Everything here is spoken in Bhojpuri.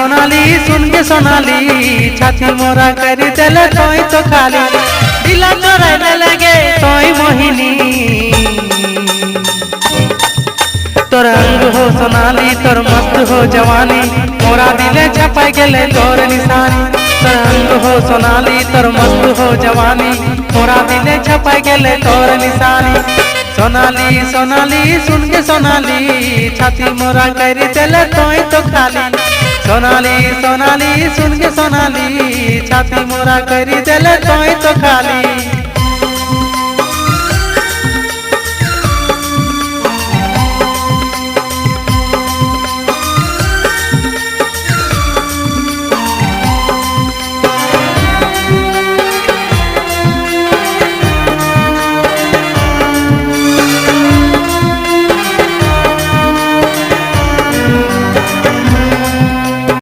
सोनाली सुन के सोनाली छाती मोरा कर दिल तोय तो खाली दिला चोराने लगे तोय मोहिनी तोर अंग हो सोनाली तोर मस्त हो जवानी मोरा दिले छपाई गेले तोर निशानी तोर अंग हो सोनाली तोर मस्त हो जवानी मोरा दिले छपाई गेले तोर निशानी सोनाली सोनाली सुन के सोनाली छाती मोरा कर दिले तोय तो खाली सोनाली सोनाली सुन के सोनाली छाती मोरा कर दिले तोय तो खाली।